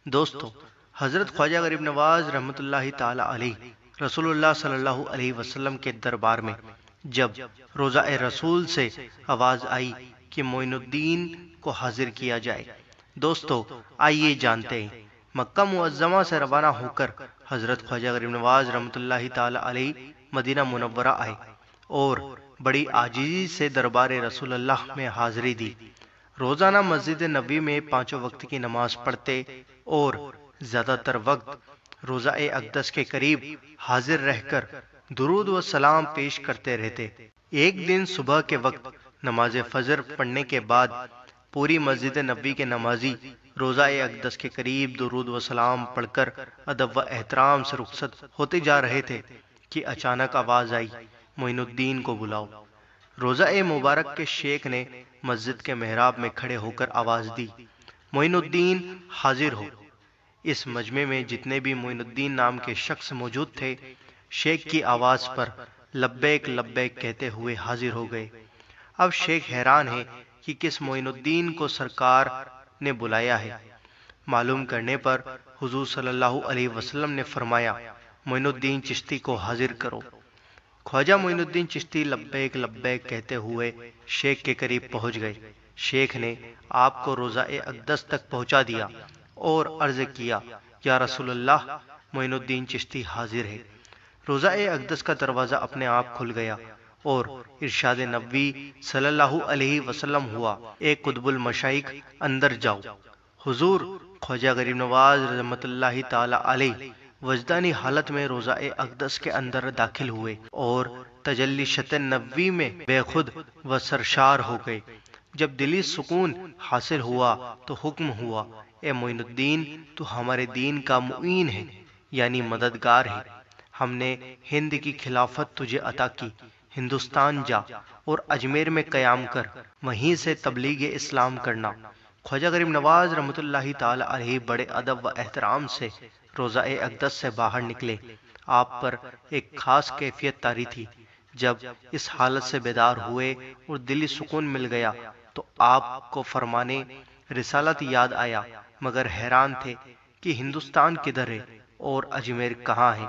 دوستو، حضرت خواجہ غریب نواز رحمۃ اللہ تعالی علیہ رسول اللہ صلی اللہ علیہ وسلم کے دربار میں جب روزہ رسول سے آواز آئی کہ معین الدین کو حاضر کیا جائے، دوستو آئیے جانتے ہیں۔ مکہ معظمہ سے روانہ ہو کر حضرت خواجہ غریب نواز رحمۃ اللہ تعالی علیہ مدینہ منورہ آئے اور بڑی عاجزی سے دربار رسول اللہ میں حاضری دی۔ روزانہ مسجد نبوی میں 5 وقت کی نماز پڑھتے اور زیادہ تر وقت روضہ اقدس کے قریب حاضر رہ کر درود و سلام پیش کرتے رہتے۔ ایک دن صبح کے وقت نماز فجر پڑھنے کے بعد پوری مسجد نبوی کے نمازی روضہ اقدس کے قریب درود و سلام پڑھ کر ادب و احترام سے رخصت ہوتے جا رہے تھے کہ اچانک آواز آئی، معین الدین کو بلاؤ۔ روضہ مبارک کے شیخ نے مسجد کے محراب میں کھڑے ہو کر آواز دی، معین الدین حاضر ہو۔ اس مجمع میں جتنے بھی معین الدین نام کے شخص موجود تھے، شیخ کی آواز پر لبیک لبیک کہتے ہوئے حاضر ہو گئے۔ اب شیخ حیران ہے کہ کس معین الدین کو سرکار نے بلایا ہے۔ معلوم کرنے پر حضور صلی اللہ علیہ وسلم نے فرمایا، معین الدین چشتی کو حاضر کرو۔ خواجہ معین الدین چشتی لبیک لبیک کہتے ہوئے شیخ کے قریب پہنچ گئے۔ شیخ نے آپ کو روضہ اقدس تک پہنچا دیا اور عرض کیا، یا رسول اللہ، معین الدین چشتی حاضر ہے۔ روضہ اقدس کا دروازہ اپنے آپ کھل گیا اور ارشاد نبوی صلی اللہ علیہ وسلم ہوا، اے قطب المشائخ اندر جاؤ۔ حضور خواجہ غریب نواز رحمۃ اللہ تعالی علیہ وجدانی حالت میں روضہ اقدس کے اندر داخل ہوئے اور تجلی شت نبوی میں بے خود و سرشار ہو گئے۔ جب دلی سکون حاصل ہوا تو حکم ہوا، اے معین الدین، تو ہمارے دین کا معین ہے، یعنی مددگار ہے۔ ہم نے ہند کی خلافت تجھے عطا کی، ہندوستان جا اور اجمیر میں قیام کر، وہیں سے تبلیغ اسلام کرنا۔ خواجہ غریب نواز رحمۃ اللہ تعالی علیہ بڑے ادب و احترام سے روضہ اقدس سے باہر نکلے۔ آپ پر ایک خاص کیفیت طاری تھی۔ جب اس حالت سے بیدار ہوئے اور دلی سکون مل گیا تو آپ کو فرمانے رسالت یاد آیا، مگر حیران تھے کہ ہندوستان کدھر ہے اور اجمیر کہاں ہے۔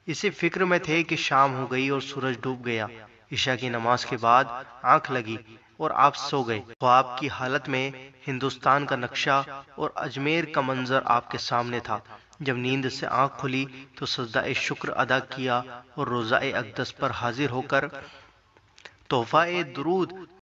اسی فکر میں تھے کہ شام ہو گئی اور سورج ڈوب گیا۔ عشاء کی نماز کے بعد آنکھ لگی اور آپ سو گئے۔ خواب کی حالت میں ہندوستان کا نقشہ اور اجمیر کا منظر آپ کے سامنے تھا۔ جب نیند سے آنکھ کھلی تو سجدہ شکر ادا کیا اور روضہ اقدس پر حاضر ہو کر تحفہ درود